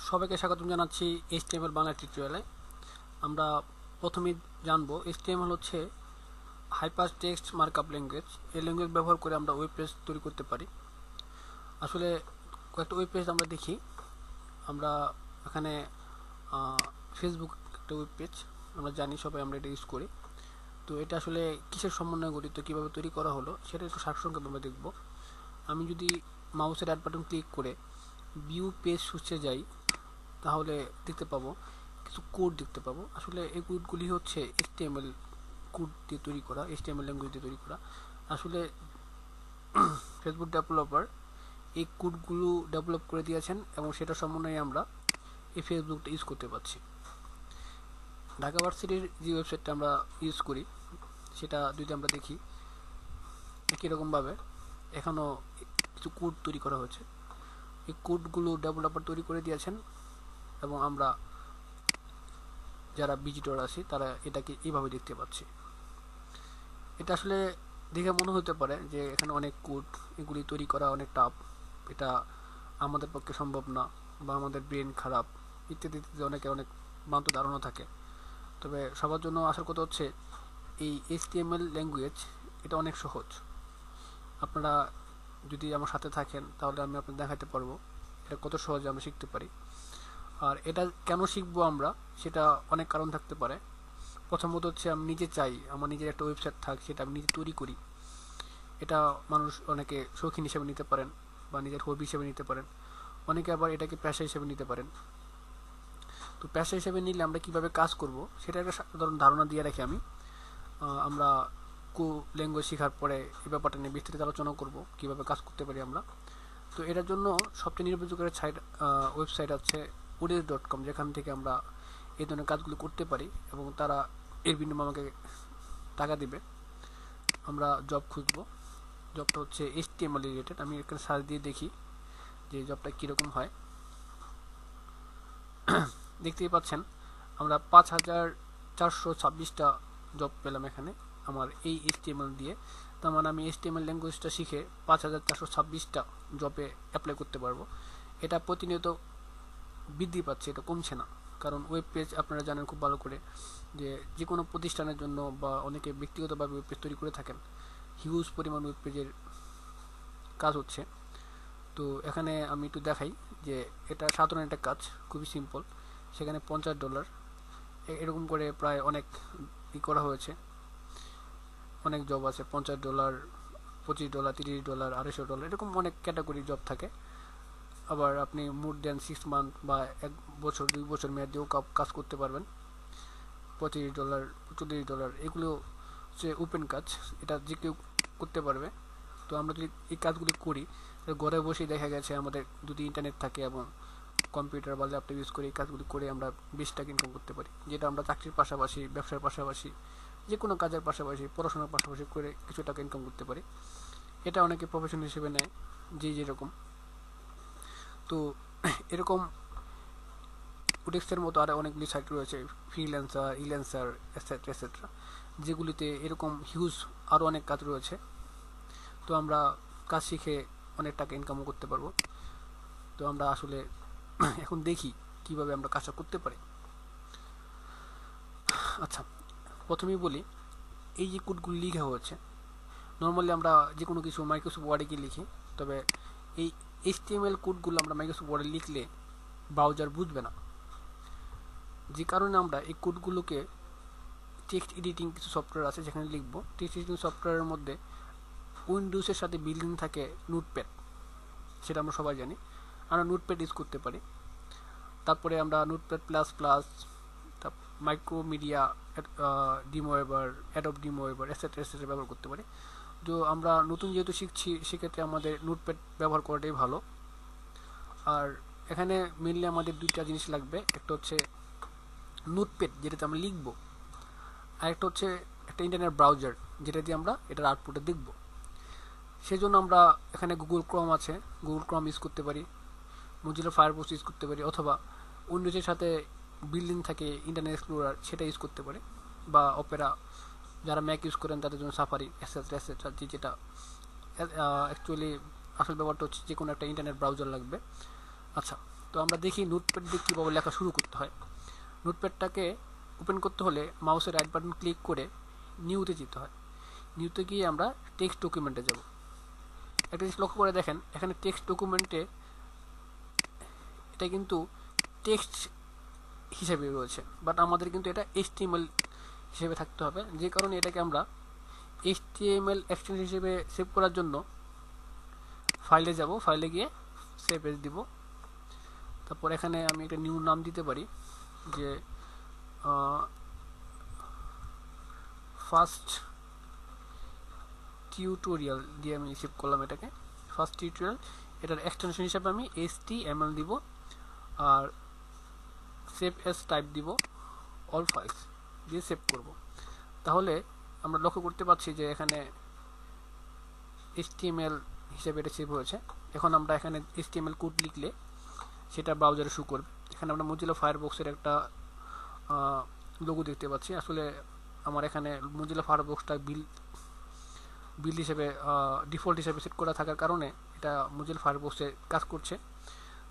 সবাইকে স্বাগতম জানাচ্ছি HTML বাংলা টিউটোরিয়ালে। আমরা প্রথমেই জানবো HTML হচ্ছে হাইপার টেক্সট মার্কআপ ল্যাঙ্গুয়েজ। এই ল্যাঙ্গুয়েজ ব্যবহার করে আমরা ওয়েব পেজ তৈরি করতে পারি। আসলে কয়েকটা ওয়েব পেজ আমরা দেখি। আমরা এখানে ফেসবুক একটা ওয়েব পেজ আমরা জানি, সবাই আমরা এটা ইউজ করি। তো এটা আসলে কিসের সমন্বয়ে গঠিত, কীভাবে তৈরি করা হলো সেটা একটু সারসংক্ষেপে আমরা দেখব। আমি যদি মাউসের অ্যাড বাটন ক্লিক করে ভিউ পেজ সুইচে যাই, তাহলে দেখতে পাবো কিছু কোড দেখতে পাবো। আসলে এই কোডগুলি হচ্ছে HTML কোড দিয়ে তৈরি করা, HTML ল্যাঙ্গুয়েজ দিয়ে তৈরি করা। আসলে ফেসবুক ডেভেলপার এই কোডগুলো ডেভেলপ করে দিয়েছেন এবং সেটা সমন্বয়ে আমরা এই ফেসবুকটা ইউজ করতে পারছি। ঢাকা ভার্সিটির যে ওয়েবসাইটটা আমরা ইউজ করি সেটা যদি আমরা দেখি, একই রকমভাবে এখানেও কিছু কোড তৈরি করা হয়েছে। এই কোডগুলো ডেভেলপার তৈরি করে দিয়েছেন এবং আমরা যারা ভিজিটর আছি তারা এটাকে এইভাবে দেখতে পাচ্ছি। এটা আসলে দেখে মনে হতে পারে যে এখানে অনেক কোড, এগুলি তৈরি করা অনেক টাফ, এটা আমাদের পক্ষে সম্ভব না, বা আমাদের ব্রেন খারাপ ইত্যাদি ইত্যাদি অনেকের অনেক ভ্রান্ত ধারণা থাকে। তবে সবার জন্য আসার কথা হচ্ছে এই HTML ল্যাঙ্গুয়েজ এটা অনেক সহজ। আপনারা যদি আমার সাথে থাকেন তাহলে আমি আপনাদের দেখাতে পারবো এটা কত সহজে আমরা শিখতে পারি। আর এটা কেন শিখবো আমরা, সেটা অনেক কারণ থাকতে পারে। প্রথমত হচ্ছে আমি নিজে চাই আমার নিজের একটা ওয়েবসাইট থাক, সেটা আমি নিজে তৈরি করি। এটা মানুষ অনেকে শৌখিন হিসেবে নিতে পারেন বা নিজের হবি হিসেবে নিতে পারেন, অনেকে আবার এটাকে পেশা হিসেবে নিতে পারেন। তো পেশা হিসেবে নিলে আমরা কিভাবে কাজ করব সেটা একটা সাধারণ ধারণা দিয়ে রাখি আমি। আমরা ল্যাঙ্গুয়েজ শেখার পরে এই ব্যাপারটা নিয়ে বিস্তারিত আলোচনা করব কিভাবে কাজ করতে পারি আমরা। তো এটার জন্য সবচেয়ে নির্ভরযোগ্য ওয়েবসাইট আছে odes.com, যেখান থেকে আমরা এই ধরনের কাজগুলো করতে পারি এবং তারা এর বিনিময়ে আমাকে টাকা দিবে। আমরা জব খুঁজবো, জবটা হচ্ছে HTML রিলেটেড। আমি এখানে সার্চ দিয়ে দেখি যে জবটা কীরকম হয়। দেখতেই পাচ্ছেন আমরা 5426টা জব পেলাম এখানে আমার এই HTML দিয়ে। তার মানে আমি HTML ল্যাঙ্গুয়েজটা শিখে 5426টা জবে অ্যাপ্লাই করতে পারবো। এটা প্রতিনিয়ত বৃদ্ধি পাচ্ছে, এটা কমছে না। কারণ ওয়েব পেজ আপনারা জানেন খুব ভালো করে যে কোনো প্রতিষ্ঠানের জন্য বা অনেকে ব্যক্তিগতভাবে ওয়েব পেজ তৈরি করে থাকেন, হিউজ পরিমাণ ওয়েব পেজের কাজ হচ্ছে। তো এখানে আমি একটু দেখাই যে এটা সাধারণ একটা কাজ, খুবই সিম্পল। সেখানে $50 এরকম করে প্রায় অনেক করা হয়েছে, অনেক জব আছে। $50, $25, $30, $250 এরকম অনেক ক্যাটাগরি জব থাকে। আবার আপনি মোর দেন 6 মান্থ বা 1 বছর 2 বছর মেয়াদেও কাজ করতে পারবেন। $25, $40 এগুলো হচ্ছে ওপেন কাজ, এটা যে কেউ করতে পারবে। তো আমরা যদি এই কাজগুলি করি, ঘরে বসেই দেখা গেছে আমাদের যদি ইন্টারনেট থাকে এবং কম্পিউটার বা ল্যাপটপ ইউজ করে এই কাজগুলি করে আমরা বেশ টাকা ইনকাম করতে পারি, যেটা আমরা চাকরির পাশাপাশি, ব্যবসার পাশাপাশি, যে কোনো কাজের পাশাপাশি, পড়াশোনার পাশাপাশি করে কিছু টাকা ইনকাম করতে পারি। এটা অনেকে প্রফেশন হিসেবে নেয়, যেরকম। তো এরকম ওডেক্সের মতো আরও অনেকগুলি সাইট রয়েছে, ফ্রিল্যান্সার, ইল্যান্সার, এটসেট্রা এটসেট্রা, যেগুলিতে এরকম হিউজ আরও অনেক কাজ রয়েছে। তো আমরা কাজ শিখে অনেক টাকা ইনকামও করতে পারবো। তো আমরা আসলে এখন দেখি কিভাবে আমরা কাজটা করতে পারি। আচ্ছা, প্রথমেই বলি এই যে কোডগুলো লেখা হয়েছে, নর্মালি আমরা যে কোনো কিছু মাইক্রোসফট ওয়ার্ডে গিয়ে লিখি, তবে এই HTML কোডগুলো আমরা মাইক্রোসফট ওয়ার্ডে লিখলে ব্রাউজার বুঝবে না। যে কারণে আমরা এই কোডগুলোকে টেক্সট এডিটিং কিছু সফটওয়্যার আছে যেখানে লিখব। টেক্সট এডিটিং সফটওয়্যারের মধ্যে উইন্ডোজের সাথে বিল্ডিং থাকে নোটপ্যাড, সেটা আমরা সবাই জানি। আমরা নোটপ্যাড ইউজ করতে পারি। তারপরে আমরা Notepad plus plus, Macromedia, Dreamweaver, Adobe Dreamweaver etcetera etcetera ব্যবহার করতে পারি। তো আমরা নতুন যেহেতু শিখছি, সেক্ষেত্রে আমাদের নোটপ্যাড ব্যবহার করাটাই ভালো। আর এখানে মেনলি আমাদের দুইটা জিনিস লাগবে, একটা হচ্ছে নোটপ্যাড যেটাতে আমরা লিখব, আর একটা হচ্ছে একটা ইন্টারনেট ব্রাউজার যেটা দিয়ে আমরা এটার আউটপুটে দেখব। সেই জন্য আমরা এখানে গুগল ক্রোম আছে, গুগল ক্রোম ইউজ করতে পারি, মোজিলা ফায়ারফক্স ইউজ করতে পারি, অথবা উইন্ডোজের সাথে বিল্ডিং থাকে ইন্টারনেট এক্সপ্লোরার, সেটা ইউজ করতে পারি, বা অপেরা, যারা ম্যাক ইউজ করেন তাদের জন্য সাফারি এটসেট্রা এটসেট্রা। যেটা অ্যাকচুয়ালি আসল ব্যাপারটা হচ্ছে যে কোনো একটা ইন্টারনেট ব্রাউজার লাগবে। আচ্ছা, তো আমরা দেখি নোটপ্যাড দিয়ে কীভাবে লেখা শুরু করতে হয়। নোটপ্যাডটাকে ওপেন করতে হলে মাউসের রাইট বাটন ক্লিক করে নিউতে যেতে হয়। নিউতে গিয়ে আমরা টেক্সট ডকুমেন্টে যাব। একটা জিনিস লক্ষ্য করে দেখেন, এখানে টেক্সট ডকুমেন্টে এটা কিন্তু টেক্সট হিসেবে রয়েছে, বাট আমাদের কিন্তু এটা HTML হিসেবে থাকতে হবে। যে কারণে এটাকে আমরা HTML এক্সটেনশন হিসেবে সেভ করার জন্য ফাইলে যাব, ফাইলে গিয়ে সেভ এজ দিব। তারপর এখানে আমি একটা নিউ নাম দিতে পারি, যে ফার্স্ট টিউটোরিয়াল দিয়ে আমি সেভ করলাম এটাকে, ফার্স্ট টিউটোরিয়াল। এটার এক্সটেনশন হিসাবে আমি HTML দিব, আর সেভ এজ টাইপ দিব অল ফাইলস দিয়ে সেভ করব। তাহলে আমরা লক্ষ্য করতে পারছি যে এখানে HTML হিসেবে এটা সেভ হয়েছে। এখন আমরা এখানে HTML কোড লিখলে সেটা ব্রাউজারে শো করবে। এখানে আমরা মোজিলা ফায়ারবক্সের একটা লোগো দেখতে পাচ্ছি। আসলে আমার এখানে মোজিলা ফায়ারবক্সটা বিল্ড হিসেবে ডিফল্ট হিসেবে সেট করা থাকার কারণে এটা মোজিলা ফায়ারবক্সে কাজ করছে।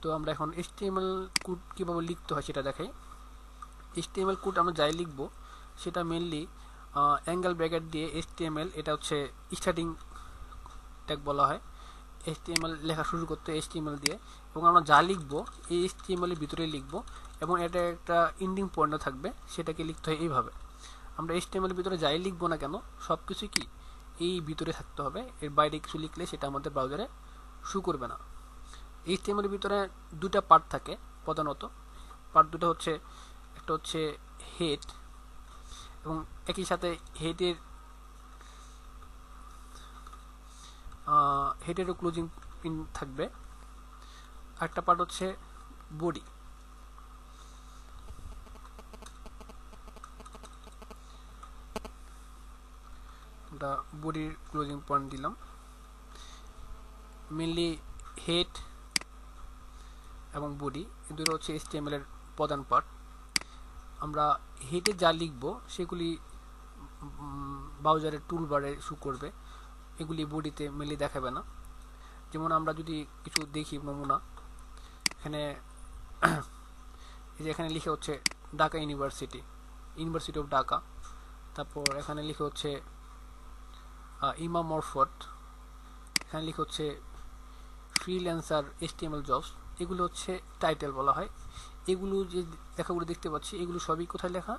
তো আমরা এখন HTML কোড কীভাবে লিখতে হয় সেটা দেখাই। HTML কোড আমরা যাই লিখব সেটা মেনলি অ্যাঙ্গেল ব্র্যাকেট দিয়ে HTML, এটা হচ্ছে স্টার্টিং ট্যাগ বলা হয়। HTML লেখা শুরু করতে HTML দিয়ে, এবং আমরা যা লিখব এই HTML এর ভিতরে লিখব, এবং এটা একটা এন্ডিং পয়েন্টও থাকবে, সেটাকে লিখতে হয় এইভাবে। আমরা HTML এর ভিতরে যাই লিখব না কেন সব কিছু কি এই ভিতরে থাকতে হবে, এর বাইরে কিছু লিখলে সেটা আমাদের ব্রাউজারে শো করবে না। HTML এর ভিতরে দুটা পার্ট থাকে প্রধানত। পার্ট দুটো হচ্ছে, একটা হচ্ছে হেড, এবং একই সাথে হেডেরও ক্লোজিং পিন থাকবে। আরেকটা পার্ট হচ্ছে বডি। আমরা বডির ক্লোজিং পয়েন্ট দিলাম। মেনলি হেড এবং বডি এই দুটো হচ্ছে HTML এর প্রধান পার্ট। আমরা হেডে যা লিখব সেগুলি ব্রাউজারের টুলবারে শো করবে, এগুলি বডিতে মেনলি দেখাবে না। যেমন আমরা যদি কিছু দেখি নমুনা, এখানে এই যে এখানে লিখে হচ্ছে ঢাকা ইউনিভার্সিটি অফ ঢাকা। তারপর এখানে লিখে হচ্ছে ইমাম মরফত, এখানে লিখে হচ্ছে ফ্রিল্যান্সার HTML জবস। এগুলো হচ্ছে টাইটেল বলা হয়। এগুলো যে লেখাগুলো দেখতে পাচ্ছি এগুলো সবই কোথায় লেখা,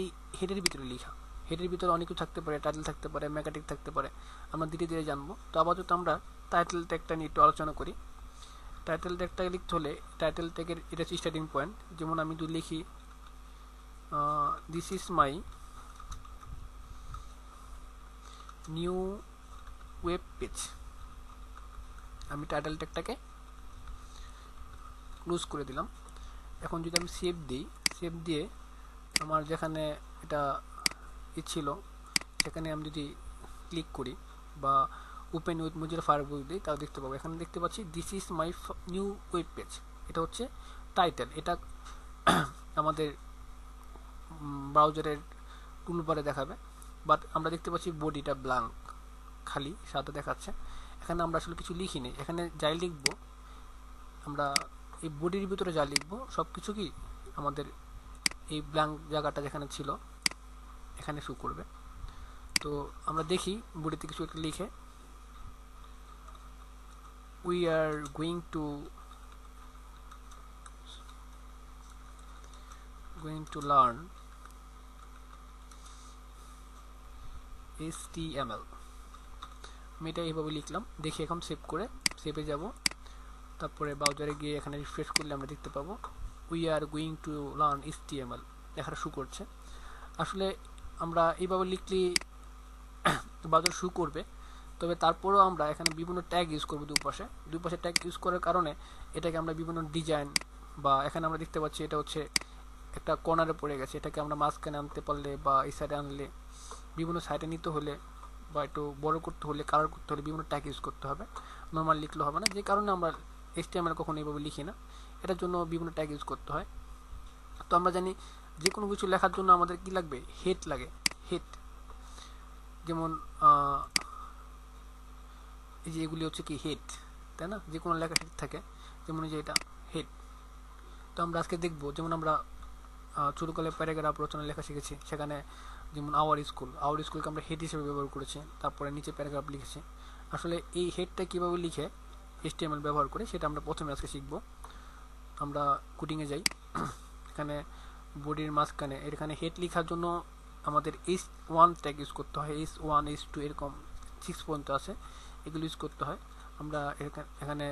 এই হেডের ভিতরে লেখা। হেডের ভিতরে অনেক কিছু থাকতে পারে, টাইটেল থাকতে পারে, ম্যাগাটিক থাকতে পারে, আমরা ধীরে ধীরে জানবো। তো আপাতত আমরা টাইটেল ট্যাগটা নিয়ে একটু আলোচনা করি। টাইটেল ট্যাগটা লিখতে হলে টাইটেল ট্যাগের এটা হচ্ছে স্টার্টিং পয়েন্ট। যেমন আমি যদি লিখি this is my new web page, আমি টাইটেল ট্যাগটাকে ক্লোজ করে দিলাম। এখন যদি আমি সেভ দিই, সেভ দিয়ে আমার যেখানে এটা ছিল সেখানে আমি যদি ক্লিক করি বা ওপেন উইথ মোজিলা ফায়ারবক্স দিই, তাও দেখতে পাবো। এখানে দেখতে পাচ্ছি this is my new web page, এটা হচ্ছে টাইটেল। এটা আমাদের ব্রাউজারের টুলবারে দেখাবে, বাট আমরা দেখতে পাচ্ছি বডিটা ব্ল্যাঙ্ক, খালি সাদা দেখাচ্ছে। এখানে আমরা আসলে কিছু লিখিনি। এখানে যাই লিখবো, আমরা এই বডির ভিতরে যা লিখবো সব কিছু কি আমাদের এই ব্ল্যাঙ্ক জায়গাটা যেখানে ছিল এখানে শো করবে। তো আমরা দেখি বডিতে কিছু একটা লিখে, we are going to learn HTML। আমি এটা এইভাবে লিখলাম। দেখি এখন সেভ করে সেভে যাব। তারপরে ব্রাউজারে গিয়ে এখানে রিফ্রেশ করলে আমরা দেখতে পাবো we are going to learn HTML লেখাটা শো করছে। আসলে আমরা এইভাবে লিখলে ব্রাউজার শো করবে, তবে তারপরেও আমরা এখানে বিভিন্ন ট্যাগ ইউজ করবো। দুই পাশে ট্যাগ ইউজ করার কারণে এটাকে আমরা বিভিন্ন ডিজাইন, বা এখানে আমরা দেখতে পাচ্ছি এটা হচ্ছে একটা কর্নারে পড়ে গেছে, এটাকে আমরা মাঝখানে আনতে পারলে বা এই সাইডে আনলে, বিভিন্ন সাইডে নিতে হলে বা একটু বড় করতে হলে, কালার করতে হলে বিভিন্ন ট্যাগ ইউজ করতে হবে, নর্মাল লিখলে হবে না। যে কারণে আমরা HTML কখনো এইভাবে লিখি না, এটার জন্য বিভিন্ন ট্যাগ ইউজ করতে হয়। তো আমরা জানি যে কোনো কিছু লেখার জন্য আমাদের কি লাগবে, হেড লাগে। হেড যেমন এই যে এগুলি হচ্ছে কি হেড, তাই না? যে কোনো লেখা হেড থাকে, যেমন এই যে এটা হেড। তো আমরা আজকে দেখব, যেমন আমরা ছোটকালে প্যারাগ্রাফ রচনা লেখা শিখেছি, সেখানে যেমন আওয়ার স্কুলকে আমরা হেড হিসেবে ব্যবহার করেছি, তারপরে নিচে প্যারাগ্রাফ লিখেছি। আসলে এই হেডটা কীভাবে লিখে HTML ব্যবহার করে সেটা আমরা প্রথমে আজকে শিখব। আমরা কোডিংয়ে যাই। এখানে বডির মাঝখানে এখানে হেড লেখার জন্য আমাদের H1 ট্যাগ ইউজ করতে হয়, H1 H2 এরকম 6 পর্যন্ত আছে, এগুলো ইউজ করতে হয়। আমরা এখানে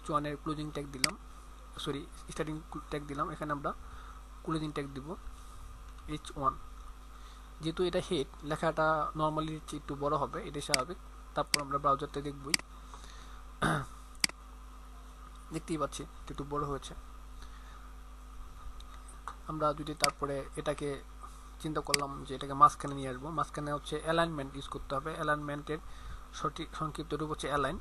H1 এর ক্লোজিং ট্যাগ দিলাম, সরি স্টার্টিং ট্যাগ দিলাম, এখানে আমরা ক্লোজিং ট্যাগ দিব H1। যেহেতু এটা হেড, লেখাটা নর্মালি একটু বড় হবে, এটা স্বাভাবিক। তারপর আমরা ব্রাউজারতে দেখবই, দেখতেই পাচ্ছি একটু বড় হয়েছে। আমরা যদি তারপরে এটাকে চিন্তা করলাম যে এটাকে মাঝখানে নিয়ে আসবো, মাঝখানে হচ্ছে অ্যালাইনমেন্ট ইউজ করতে হবে। অ্যালাইনমেন্টের সঠিক সংক্ষিপ্ত রূপ হচ্ছে অ্যালাইন।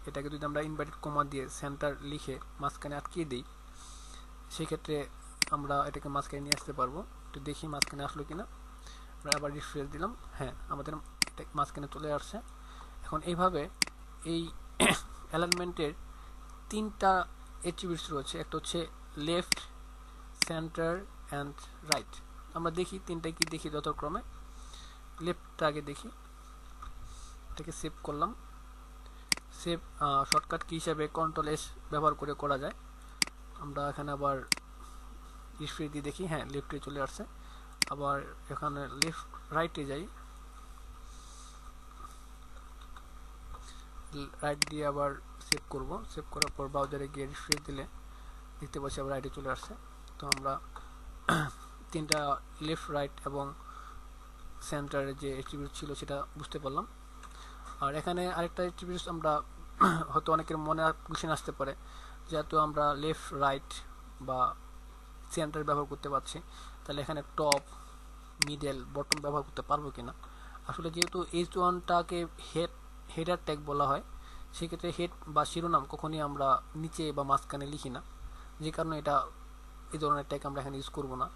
এটাকে যদি আমরা ইনভার্টেড কমা দিয়ে সেন্টার লিখে মাঝখানে আটকিয়ে দিই, সেক্ষেত্রে আমরা এটাকে মাঝখানে নিয়ে আসতে পারবো। তো দেখি মাঝখানে আসলো কিনা। আমরা আবার রিফ্রেশ দিলাম, হ্যাঁ আমাদের মাঝখানে চলে আসছে। এখন এইভাবে এই অ্যালাইনমেন্টের 3টা অ্যাট্রিবিউটস রয়েছে, একটা হচ্ছে লেফট, সেন্টার অ্যান্ড রাইট। আমরা দেখি তিনটাই কি দেখি যথাক্রমে। লেফটটা আগে দেখি, এটাকে সেভ করলাম। সেভ শর্টকাট কি হিসাবে Ctrl+S ব্যবহার করে করা যায়। আমরা এখানে আবার রিফ্রেশ দিয়ে দেখি, হ্যাঁ লেফটে চলে আসছে। আবার এখানে লেফট রাইটে যাই, রাইট দিয়ে আবার সেভ করব। সেভ করার পর ব্রাউজারে গিয়ে রিফ্রেশ দিলে দেখতে পাচ্ছি আবার রাইটে চলে আসছে। তো আমরা 3টা লেফট, রাইট এবং সেন্টারের যে অ্যাট্রিবিউট ছিল সেটা বুঝতে পারলাম। আর এখানে আরেকটা অ্যাট্রিবিউট আমরা হয়তো অনেকের মনে কোশ্চেন আসতে পারে, যেহেতু আমরা লেফট, রাইট বা সেন্টার ব্যবহার করতে পারছি, তাহলে এখানে টপ, মিডল, বটম ব্যবহার করতে পারবো কিনা। আসলে যেহেতু H1টাকে হেডার ট্যাগ বলা হয়, সেক্ষেত্রে হেড বা শিরোনাম কখনই আমরা নিচে বা মাঝখানে লিখি না, যে কারণে এই ধরনের ট্যাগ আমরা এখানে ইউজ করবো না।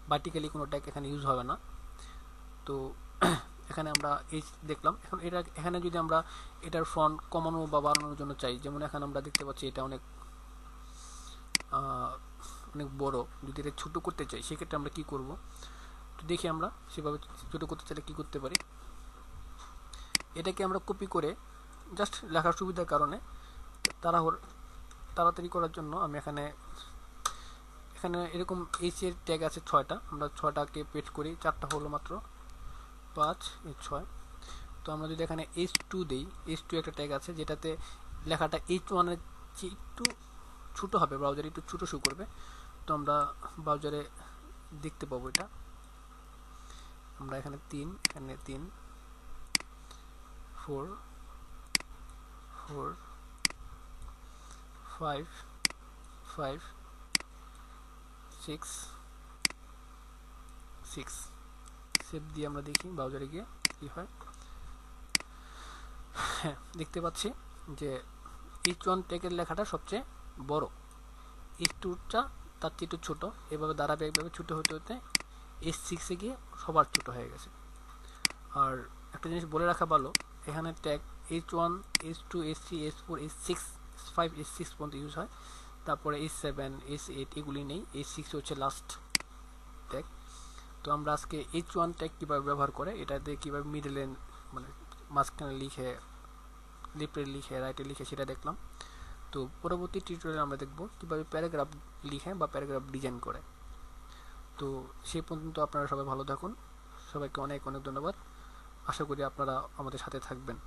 ভার্টিক্যালি কোনো ট্যাগ এখানে ইউজ হবে না। তো এখানে আমরা দেখলাম। এখন এখানে যদি আমরা এটার ফন্ট কমানো বা বাড়ানোর জন্য চাই, যেমন এখানে আমরা দেখতে পাচ্ছি এটা অনেক বড়, যদি এটা ছোট করতে চাই সেক্ষেত্রে আমরা কি করব, তো দেখি আমরা সেভাবে ছোট করতে চাইলে কি করতে পারি। এটাকে আমরা কপি করে জাস্ট লেখার সুবিধার কারণে তাড়াতাড়ি করার জন্য আমি এখানে এরকম H এর ট্যাগ আছে 6টা, আমরা 6টাকে পেস্ট করি, 4টা হলো মাত্র, 5 6। তো আমরা যদি এখানে H2 দেই, H2 একটা ট্যাগ আছে যেটাতে লেখাটা H1 এর চেয়ে একটু ছোট হবে, ব্রাউজারে একটু ছোট শো করবে। তো আমরা ব্রাউজারে দেখতে পাবো এটা। আমরা এখানে 3, এখানে 3, 4, 4, 5, 5, 6, 6 সেভ দিয়ে আমরা দেখি ব্রাউজারে গিয়ে কি হয়। হ্যাঁ দেখতে পাচ্ছি যে H1 ট্যাগের লেখাটা সবচেয়ে বড়, H2টা তার চেয়ে একটু ছোট, এভাবে ধারাবাহিকভাবে ছোট হতে হতে H6-এ গিয়ে সবার ছোট হয়ে গেছে। আর একটা জিনিস বলে রাখা ভালো, এখানে tag H1, H2, H3, H4, H6, H5, H6 পর্যন্ত ইউজ হয়, তারপরে H7, H8 এগুলি নেই, H6 হচ্ছে লাস্ট ট্যাগ। তো আমরা আজকে H1 ট্যাগ কীভাবে ব্যবহার করে, এটা দিয়ে কীভাবে মিডলে মানে মাঝখানে লিখে, লেফটে লিখে, রাইটে লিখে সেটা দেখলাম। তো পরবর্তী টিউটোরিয়ালে আমরা দেখব কীভাবে প্যারাগ্রাফ লিখে বা প্যারাগ্রাফ ডিজাইন করে। তো সেই পর্যন্ত আপনারা সবাই ভালো থাকুন, সবাইকে অনেক অনেক ধন্যবাদ। আশা করি আপনারা আমাদের সাথে থাকবেন।